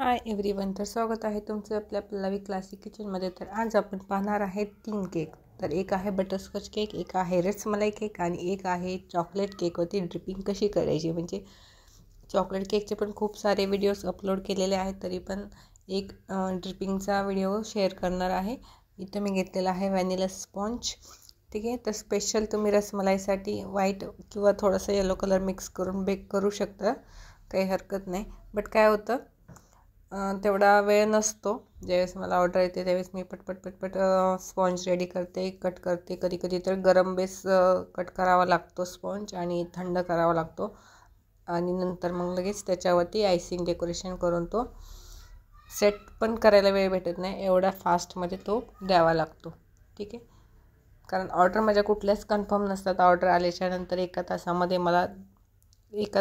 Hi everyone, तर स्वागत आहे तुमचं आपल्या पल्लवी क्लासिक किचनमध्ये. तर आज आपण पाहणार आहे 3 केक. तर एक आहे बटरस्कॉच केक, एक आहे रसमलाई केक आणि एक आहे चॉकलेट केकवरती ड्रिपिंग कशी करायची. म्हणजे चॉकलेट केकचे पण खूप सारे व्हिडिओज अपलोड केलेले आहेत, तरी पण एक ड्रिपिंगचा व्हिडिओ शेअर करणार आहे. इथं मी घेतलेला आहे व्हॅनिला स्पॉन्ज. ठीक आहे, तर स्पेशल तुम्ही रसमलाईसाठी व्हाईट किंवा थोडंसं येलो कलर मिक्स करून बेक करू शकता, काही हरकत नाही. बट काय होतं, तेवढा वेळ नसतो. ज्यावेळेस मला ऑर्डर येते त्यावेळेस मी पटपट स्पॉन्ज रेडी करते, कट करते. कधी कधी तर गरम बेस कट करावा लागतो स्पॉन्ज आणि थंड करावा लागतो, आणि नंतर मग लगेच त्याच्यावरती आयसिंग डेकोरेशन करून तो सेट पण करायला वेळ भेटत नाही, एवढा फास्टमध्ये तो द्यावा लागतो. ठीक आहे, कारण ऑर्डर माझ्या कुठल्याच कन्फर्म नसतात. ऑर्डर आल्याच्यानंतर एका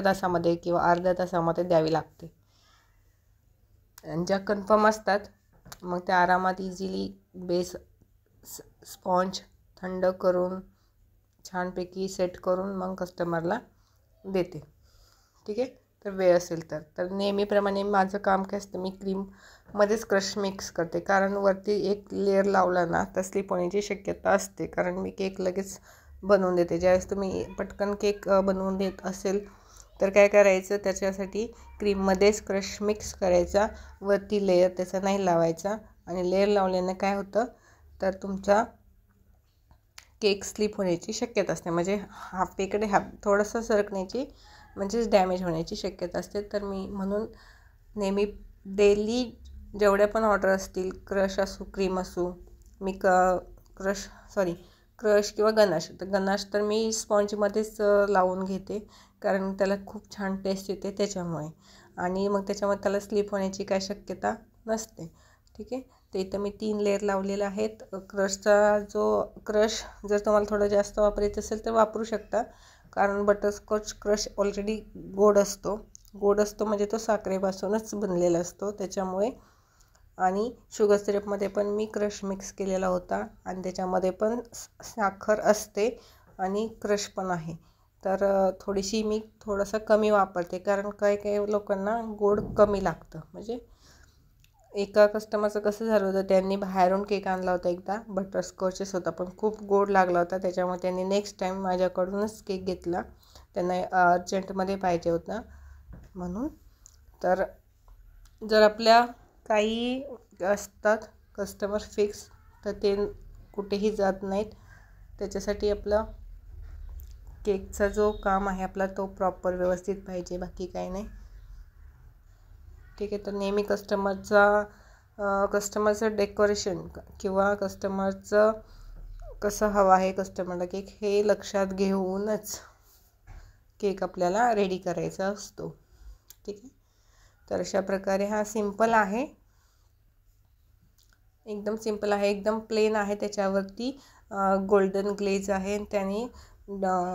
तासामध्ये किंवा अर्ध्या तासामध्ये द्यावी लागते. आणि ज्या कन्फर्म असतात मग त्या आरामात इझिली बेस स्पॉन्ज थंड करून छानपैकी सेट करून मग कस्टमरला देते. ठीक आहे, तर वेळ असेल तर नेहमीप्रमाणे माझं काम काय असतं, मी क्रीममध्येच क्रश मिक्स करते. कारण वरती एक लेअर लावला ना तर स्लिप होण्याची शक्यता असते, कारण मी केक लगेच बनवून देते. ज्यावेळेस तुम्ही पटकन केक बनवून देत असेल तर काय करायचं, त्याच्यासाठी क्रीममध्येच क्रश मिक्स करायचा, वरती लेअर त्याचा नाही लावायचा. आणि लेअर लावल्यानं काय होतं, तर तुमचा केक स्लिप होण्याची शक्यता असते, म्हणजे हाफेकडे थोडंसं सरकण्याची म्हणजेच डॅमेज होण्याची शक्यता असते. तर मी म्हणून नेहमी डेली जेवढ्या पण ऑर्डर असतील, क्रश असू क्रीम असू, मी क्रश किंवा गनाश, तर गनाश तर मी स्पॉन्जमध्येच लावून घेते, कारण त्याला खूप छान टेस्ट येते त्याच्यामुळे. आणि मग त्याच्यामध्ये त्याला स्लिप होण्याची काय शक्यता नसते. ठीक आहे, तर इथं मी 3 लेअर लावलेले आहेत. क्रश जर तुम्हाला थोडं जास्त वापरायचं असेल तर वापरू शकता, कारण बटरस्कॉच क्रश ऑलरेडी गोड असतो म्हणजे तो साखरेपासूनच बनलेला असतो त्याच्यामुळे. आणि शुगर सिरपमध्ये पण मी क्रश मिक्स केलेला होता आणि त्याच्यामध्ये पण साखर असते आणि क्रश पण आहे. तर मी थोडंसं कमी वापरते, कारण काही लोकांना गोड कमी लागतं. म्हणजे एका कस्टमरचं कसं झालं होतं, त्यांनी बाहेरून केक आणला होता एकदा, बटरस्कॉचच होता पण खूप गोड लागला होता. त्याच्यामुळे त्यांनी नेक्स्ट टाईम माझ्याकडूनच केक घेतला, त्यांना अर्जंटमध्ये पाहिजे होता म्हणून. तर जर आपल्या काही असतात कस्टमर फिक्स, तर ते कुठेही जात नाहीत. त्याच्यासाठी आपला केकचा जो काम आहे आपला तो प्रॉपर व्यवस्थित पाहिजे, बाकी काही नाही. ठीक आहे, तर नेहमी कस्टमरचं डेकोरेशन किंवा कस्टमरचं कसं हवं आहे कस्टमरला केक, हे लक्षात घेऊनच केक आपल्याला रेडी करायचा असतो. ठीक आहे, तर अशा प्रकारे हा सिंपल आहे, एकदम सिंपल आहे, एकदम प्लेन आहे. त्याच्यावरती गोल्डन ग्लेज आहे, त्याने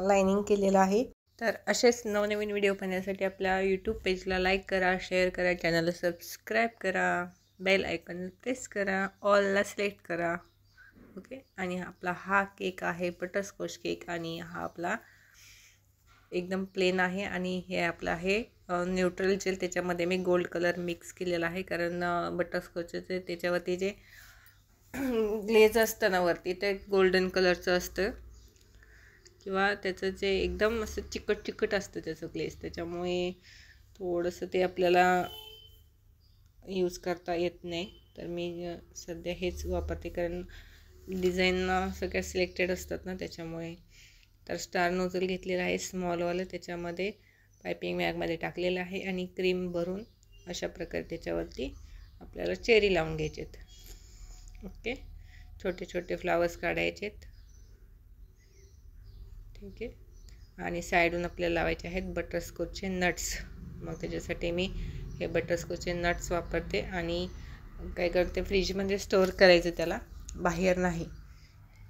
लाइनिंग केलेलं आहे. तर असेच नवनवीन व्हिडिओ पाहण्यासाठी आपल्या यूट्यूब पेजला लाईक करा, शेअर करा, चॅनलला सबस्क्राईब करा, बेल आयकॉन प्रेस करा, ऑलला सिलेक्ट करा. ओके, आणि आपला हा केक आहे बटरस्कॉच केक, आणि हा आपला एकदम प्लेन आहे. आणि हे आपलं आहे न्यूट्रल जेल, त्याच्यामध्ये मी गोल्ड कलर मिक्स केलेला आहे, कारण बटरस्कॉचचे त्याच्यावरती जे ग्लेज असतं ना वरती, ते गोल्डन कलरचं असतं, किंवा त्याचं जे एकदम असं चिकट असतं त्याचं ग्लेज, त्याच्यामुळे थोडंसं ते आपल्याला यूज करता येत नाही. तर मी सध्या हेच वापरते, कारण डिझाईन सगळ्या सिलेक्टेड असतात ना त्याच्यामुळे. तर स्टार नोझल घेतलेला आहे स्मॉलवालं, त्याच्यामध्ये पायपिंग बॅगमध्ये टाकलेलं आहे, आणि क्रीम भरून अशा प्रकारे त्याच्यावरती आपल्याला चेरी लावून घ्यायचेत. ओके, छोटे फ्लावर्स काढायचेत. ठीक आहे, आणि साईडून आपल्याला लावायचे आहेत बटरस्कॉचचे नट्स. मग त्याच्यासाठी मी हे बटरस्कॉचचे नट्स वापरते, आणि काय करते, फ्रीजमध्ये स्टोअर करायचं त्याला, बाहेर नाही.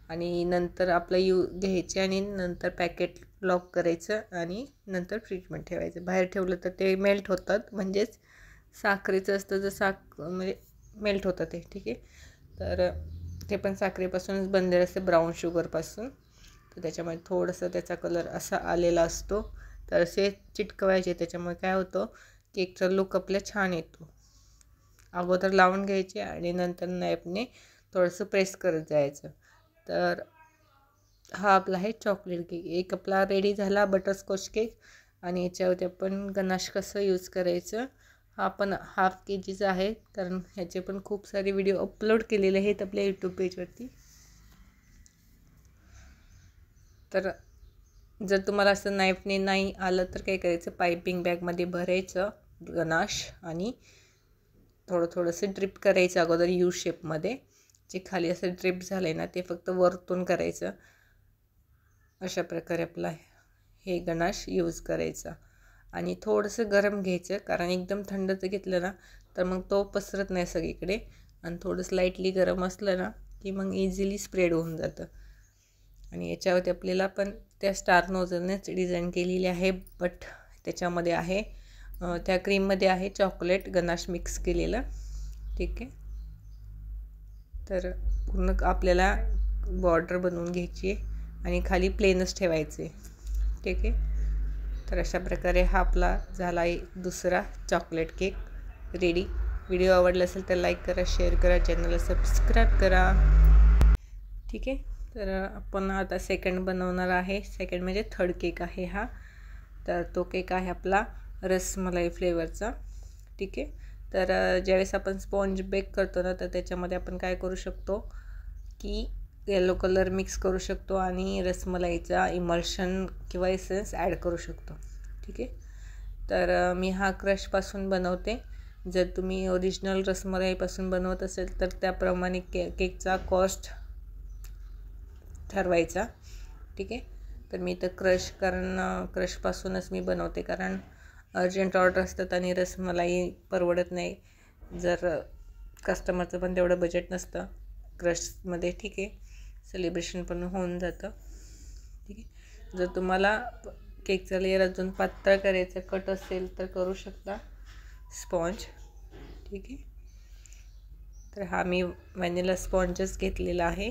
आणि नंतर आपलं घ्यायचे आणि नंतर पॅकेट लॉक करायचं आणि नंतर फ्रीजमध्ये ठेवायचं. बाहेर ठेवलं तर ते मेल्ट होतात, म्हणजेच साखरेचं असतं जर म्हणजे मेल्ट होतं ते. ठीक आहे, तर ते पण साखरेपासूनच बनलेलं असतं, ब्राऊन शुगरपासून. तर त्याच्यामुळे थोडंसं त्याचा कलर असा आलेला असतो, तर असे चिटकवायचे. त्याच्यामुळे काय होतं, केकचा लुक आपला छान येतो. अगोदर लावून घ्यायचे आणि नंतर नाईफने थोडंसं प्रेस करत जायचं. तर हा आपला आहे चॉकलेट केक. एक आपला रेडी झाला बटरस्कॉच केक. आणि याच्यावरती आपण गनाश कसं यूज करायचं हा पण ½ kgचा आहे, कारण ह्याचे पण खूप सारे व्हिडिओ अपलोड केलेले आहेत आपल्या यूट्यूब पेजवरती. तर जर तुम्हाला असं नाईफने नाही आलं तर काय करायचं, पायपिंग बॅगमध्ये भरायचं गनाश आणि थोडंसं ड्रिप करायचं अगोदर यू शेपमध्ये. जे खाली असं ड्रिप झालं आहे ना ते फक्त वरतून करायचं. अशा प्रकारे आपला हे गनाश यूज करायचा. आणि थोडंसं गरम घ्यायचं, कारण एकदम थंडचं घेतलं ना तर मग तो पसरत नाही सगळीकडे. आणि थोडंसं लाईटली गरम असलं ना की मग इझिली स्प्रेड होऊन जातं. आणि याच्यावरती आपल्याला पण त्या स्टार नोझलनेच डिझाईन केलेली आहे, बट त्याच्यामध्ये आहे त्या क्रीममध्ये आहे चॉकलेट गनाश मिक्स केलेलं. ठीक आहे. तर पूर्ण आपल्याला बॉर्डर बनवून घ्यायची आहे आणि खाली प्लेनच ठेवायचे. ठीक आहे. तर अशा प्रकारे हा आपला झाला आहे दुसरा चॉकलेट केक रेडी. व्हिडिओ आवडला असेल तर लाईक करा, शेअर करा, चॅनलला सबस्क्राईब करा. ठीक आहे. तर आपण आता सेकंड बनवणार आहे. सेकंड म्हणजे थर्ड केक आहे हा. तर तो केक आहे आपला रसमलाई फ्लेवरचा. ठीक आहे. तर ज्यावेळेस आपण स्पॉन्ज बेक करतो ना तर त्याच्यामध्ये आपण काय करू शकतो की येलो कलर मिक्स करू शकतो आणि रसमलाईचा इमल्शन किंवा एसेन्स ॲड करू शकतो. ठीक आहे. तर मी हा क्रशपासून बनवते. जर तुम्ही ओरिजिनल रसमलाईपासून बनवत असेल तर त्याप्रमाणे केकचा कॉस्ट ठरवायचा. ठीक आहे. तर मी तर क्रशपासूनच मी बनवते, कारण अर्जंट ऑर्डर असतात आणि रसमलाई परवडत नाही जर कस्टमरचं पण तेवढं बजेट नसतं क्रशमध्ये. ठीक आहे. सेलिब्रेशन पण होऊन जातं. ठीक आहे. जर तुम्हाला केकचा लेअर अजून पातळ करायचं कट असेल तर करू शकता स्पॉन्ज. ठीक आहे. तर हा मी व्हॅनिला स्पॉन्जच घेतलेला आहे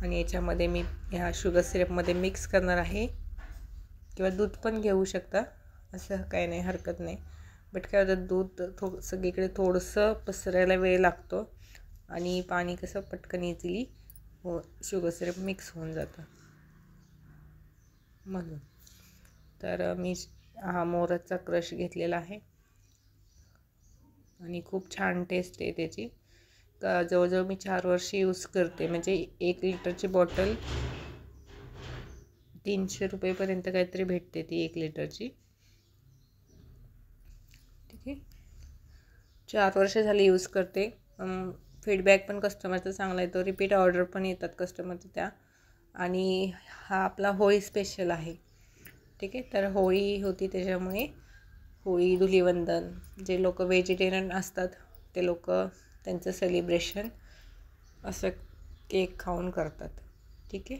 आणि याच्यामध्ये मी ह्या शुगर सिरपमध्ये मिक्स करणार आहे, किंवा दूध पण घेऊ शकता, असं काही नाही, हरकत नाही. बट काय होतं, दूध सगळीकडे थोडंसं पसरायला वेळ लागतो आणि पाणी कसं पटकन इझिली शुगर सिरप मिक्स होऊन जातं म्हणून. तर मी हा मोराचा क्रश घेतलेला आहे आणि खूप छान टेस्ट आहे त्याची. जवळजवळ मी 4 वर्ष यूज करते. म्हणजे 1 लिटरची बॉटल 300 रुपयेपर्यंत काहीतरी भेटते ती 1 लिटरची. ठीक आहे. 4 वर्ष झाली यूज करते. फीडबॅक पण कस्टमरचा चांगला येतो, रिपीट ऑर्डर पण येतात कस्टमरचं त्या. आणि हा आपला होळी स्पेशल आहे. ठीक आहे. तर होळी होती त्याच्यामुळे होळी, धुलीवंदन, जे लोक व्हेजिटेरियन असतात ते लोक त्यांचं सेलिब्रेशन असं केक खाऊन करतात. ठीक आहे.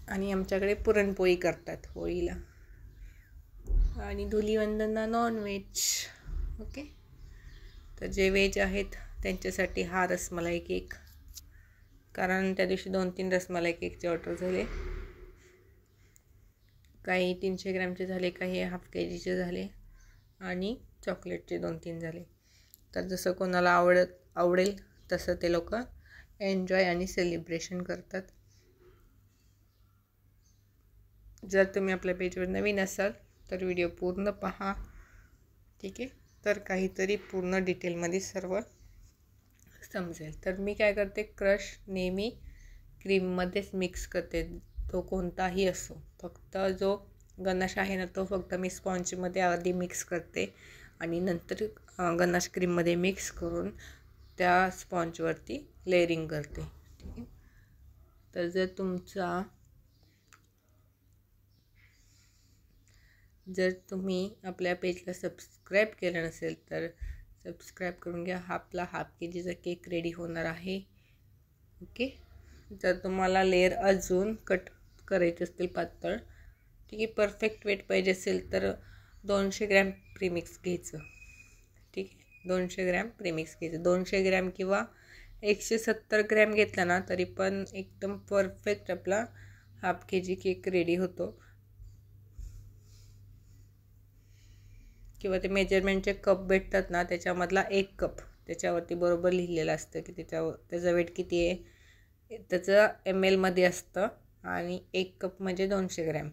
आणि आमच्याकडे पुरणपोळी करतात होळीला आणि धुलीवंदनला नॉनव्हेज. ओके. तर जे व्हेज आहेत त्यांच्यासाठी हा रसमलाई केक, कारण त्या दिवशी 2-3 रसमलाई केकचे ऑर्डर झाले. काही 300 ग्रॅमचे झाले, काही ½ kgचे झाले आणि चॉकलेटचे 2-3 झाले. तर जसं कोणाला आवडेल तसं ते लोक एन्जॉय आणि सेलिब्रेशन करतात. जर तुम्ही आपल्या पेजवर नवीन असाल तर व्हिडिओ पूर्ण पहा. ठीक आहे. तर काहीतरी पूर्ण डिटेलमध्ये सर्व समजेल. तर मी काय करते, क्रश नेहमी क्रीममध्येच मिक्स करते, तो कोणताही असो. फक्त जो गनाश आहे ना तो फक्त मी स्पॉन्जमध्ये आधी मिक्स करते आणि नंतर गनाश क्रीममध्ये मिक्स करून त्या स्पॉन्जवरती लेअरिंग करते. ठीक आहे. तर जर तुम्ही आपल्या पेजला सबस्क्राईब केलं नसेल तर सबस्क्राईब करून घ्या. हा आपला ½ kgचा केक रेडी होणार आहे. ओके. जर तुम्हाला लेअर अजून कट करायचे असतील पातळ, ठीक आहे, परफेक्ट वेट पाहिजे असेल तर 200 ग्रॅम प्रीमिक्स घ्यायचं. ठीक आहे. 200 ग्रॅम प्रीमिक्स घ्यायचं. 200 ग्रॅम किंवा 170 ग्रॅम घेतला ना तरी पण एकदम परफेक्ट आपला ½ kg केक रेडी होतो. किंवा ते मेजरमेंटचे कप भेटतात ना, त्याच्यामधला 1 कप त्याच्यावरती बरोबर लिहिलेलं असतं की त्याचं वेट किती आहे, त्याचं ml असतं आणि 1 कप म्हणजे 200 ग्रॅम.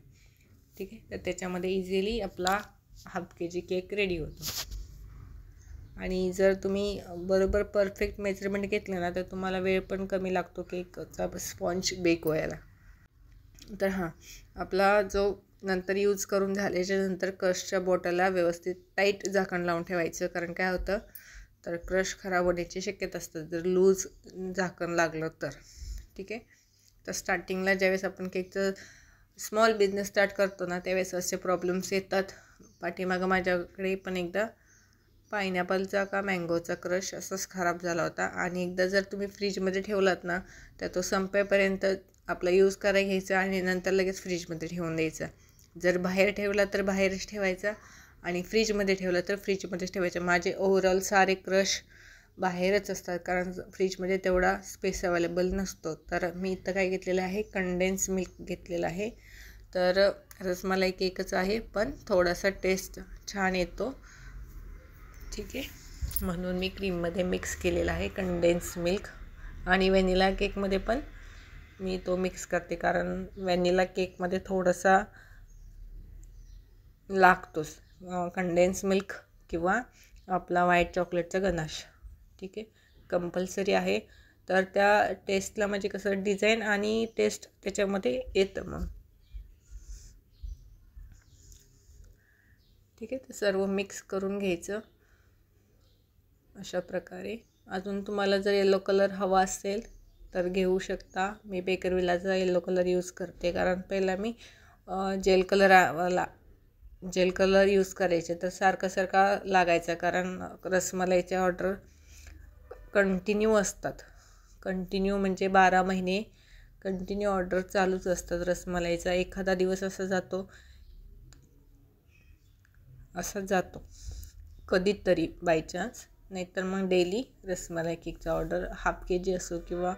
ठीक आहे, तर त्याच्यामध्ये इझिली आपला हाफ kg केक रेडी होतो. आणि जर तुम्ही बरोबर परफेक्ट मेजरमेंट घेतलं ना, तर तुम्हाला वेळ पण कमी लागतो केकचा स्पॉन्ज बेक व्हायला. तर हां, आपला जो नंतर यूज करून झाल्याच्या नंतर क्रशच्या बॉटलला व्यवस्थित टाईट झाकण लावून ठेवायचं. कारण काय होतं, तर क्रश खराब होण्याची शक्यता असतात जर लूज झाकण लागलं तर. ठीक आहे, तर स्टार्टिंगला ज्यावेळेस आपण केकचं स्मॉल बिझनेस स्टार्ट करतो ना, त्यावेळेस असे प्रॉब्लेम्स येतात. पाठीमागं माझ्याकडे पण एकदा पायनॅपलचा का मँगोचा क्रश असंच खराब झाला होता. आणि एकदा जर तुम्ही फ्रीजमध्ये ठेवलात ना, तर तो संपेपर्यंत आपला यूज करायला घ्यायचा आणि नंतर लगेच फ्रीजमध्ये ठेवून द्यायचा. जर बाहेर ठेवला तर बाहेरच ठेवायचा आणि फ्रीजमध्ये ठेवलं तर फ्रीजमध्येच ठेवायचं. माझे ओव्हरऑल सारे क्रश बाहेरच असतात, कारण फ्रीजमध्ये तेवढा स्पेस अवेलेबल नसतो. तर मी इथं काय घेतलेलं आहे, कंडेन्स मिल्क घेतलेलं आहे. तर रसमलाई केकच आहे, पण थोडासा टेस्ट छान येतो. ठीक आहे, म्हणून मी क्रीममध्ये मिक्स केलेला आहे कंडेन्स मिल्क. आणि व्हॅनिला केकमध्ये पण मी तो मिक्स करते, कारण व्हॅनिला केकमध्ये थोडासा लागतोच कंडेन्स मिल्क किंवा आपला व्हाईट चॉकलेटचा गनाश. ठीक आहे, कंपल्सरी आहे. तर त्या टेस्टला म्हणजे कसं डिझाईन आणि टेस्ट त्याच्यामध्ये येतं मग. ठीक आहे, तर सर्व मिक्स करून घ्यायचं अशा प्रकारे. अजून तुम्हाला जर येलो कलर हवा असेल तर घेऊ शकता. मी बेकरविलाचा येलो कलर यूज करते, कारण पहिला मी जेल कलर यूज करायचे तर सारखा लागायचा, कारण रसमलाईच्या ऑर्डर कंटिन्यू असतात. कंटिन्यू म्हणजे 12 महिने कंटिन्यू ऑर्डर चालूच असतात रसमलाईचा. एखादा दिवस असा जातो कधीतरी बाय चान्स, नाहीतर मग डेली रसमलाई केकचा ऑर्डर हाफ kg असो किंवा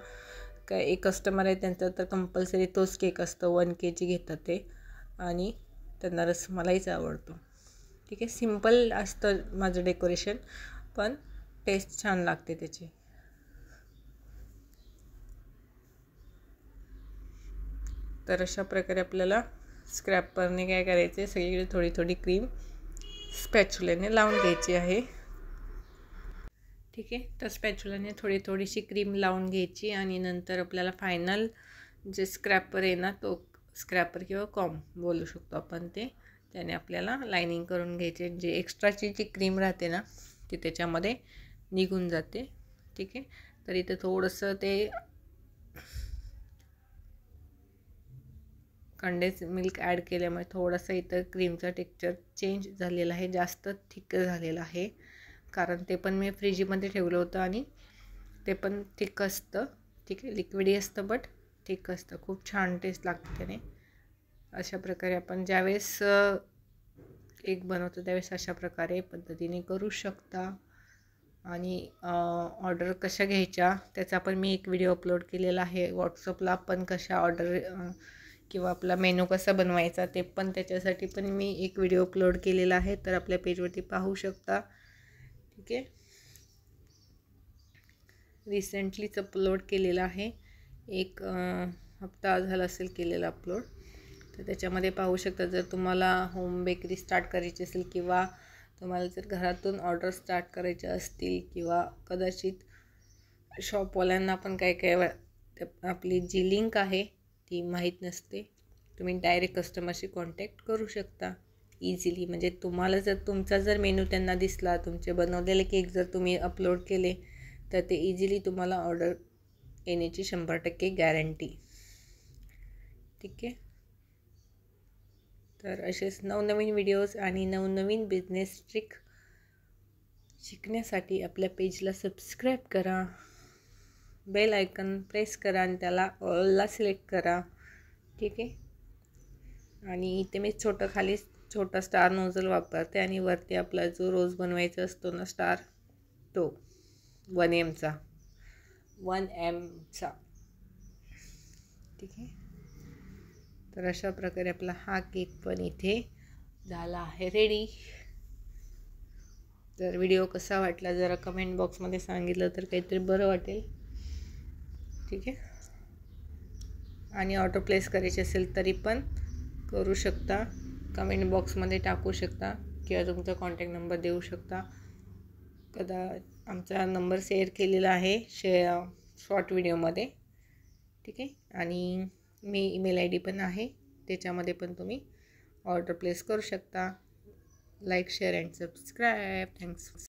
काय एक कस्टमर आहे त्यांचा तर कंपल्सरी तोच केक असतो. 1 kg घेतात ते आणि त्यांना रसमलाईच आवडतो. ठीक आहे, सिम्पल असतं माझं डेकोरेशन, पण टेस्ट छान लागते त्याची. तर अशा प्रकारे आपल्याला स्क्रॅपरने काय करायचे, सगळीकडे थोडी थोडी क्रीम स्पॅच्युलाने लावून घ्यायची आहे. ठीक आहे, तर स्पॅच्युलाने थोडीशी क्रीम लावून घ्यायची आणि नंतर आपल्याला फायनल जे स्क्रॅपर आहे ना, तो स्क्रॅपर किंवा कॉम बोलू शकतो आपण, त्याने आपल्याला लायनिंग करून घ्यायचे. जे एक्स्ट्राची जी क्रीम राहते ना, ती त्याच्यामध्ये निघून जाते. ठीक आहे, तर इथं थोडंसं ते कंडेन्स मिल्क ॲड केल्यामुळे थोडंसं इथं क्रीमचं टेक्स्चर चेंज झालेलं आहे, जास्त थिक झालेलं आहे. कारण ते पण मी फ्रीजमध्ये ठेवलं होतं आणि ते पण थिक असतं. ठीक आहे, लिक्विडी असतं बट थिक असतं. खूप छान टेस्ट लागते त्याने. अशा प्रकारे आपण ज्यावेळेस केक बनवतो त्यावेळेस अशा प्रकारे पद्धतीने करू शकता. आणि ऑर्डर कशा घ्यायच्या त्याचा पण मी एक व्हिडिओ अपलोड केलेला आहे व्हॉट्सअपला. पण कशा ऑर्डर किंवा आपला मेनू कसा बनवायचा ते पण त्याच्यासाठी पण मी एक व्हिडिओ अपलोड केलेला आहे, तर आपल्या पेजवरती पाहू शकता. ठीक आहे, रिसेंटलीच अपलोड केलेला आहे, एक हप्ता झाला असेल केलेला अपलोड. तर त्याच्यामध्ये पाहू शकता. जर तुम्हाला होम बेकरी स्टार्ट करायची असेल किंवा तुम्हाला जर घरातून ऑर्डर स्टार्ट करायच्या असतील किंवा कदाचित शॉपवाल्यांना पण काय आपली जी लिंक आहे ती माहीत नसते, तुम्ही डायरेक्ट कस्टमरशी कॉन्टॅक्ट करू शकता इझिली. म्हणजे तुम्हाला जर तुमचा जर मेनू त्यांना दिसला, तुमचे बनवलेले केक जर तुम्ही अपलोड केले, तर ते इझिली तुम्हाला ऑर्डर येण्याची 100% गॅरंटी. ठीक आहे, तर असेच नवनवीन व्हिडिओज आणि नवनवीन बिझनेस ट्रिक शिकण्यासाठी आपल्या पेजला सबस्क्राईब करा, बेल आयकन प्रेस करा आणि त्याला ऑलला सिलेक्ट करा. ठीक आहे, आणि इथे मी खाली छोटा स्टार नोझल वापरते आणि वरती आपला जो रोज बनवायचा असतो ना स्टार, तो 1Mचा. ठीक आहे, तर अशा प्रकारे आपला हा केक पण इथे झाला आहे रेडी. जर व्हिडिओ कसा वाटला जरा कमेंट बॉक्समध्ये सांगितलं तर काहीतरी बरं वाटेल. ठीक आहे. आणि ऑर्डर प्लेस करायची असेल तरी पण करू शकता, कमेंट बॉक्समध्ये टाकू शकता किंवा तुमचा कॉन्टॅक्ट नंबर देऊ शकता. आमचा नंबर शेअर केलेला आहे शॉर्ट व्हिडिओमध्ये. ठीक आहे. आणि मी ईमेल ID पण आहे, त्याच्यामध्ये पण तुम्ही ऑर्डर प्लेस करू शकता. Like, share and subscribe. Thanks.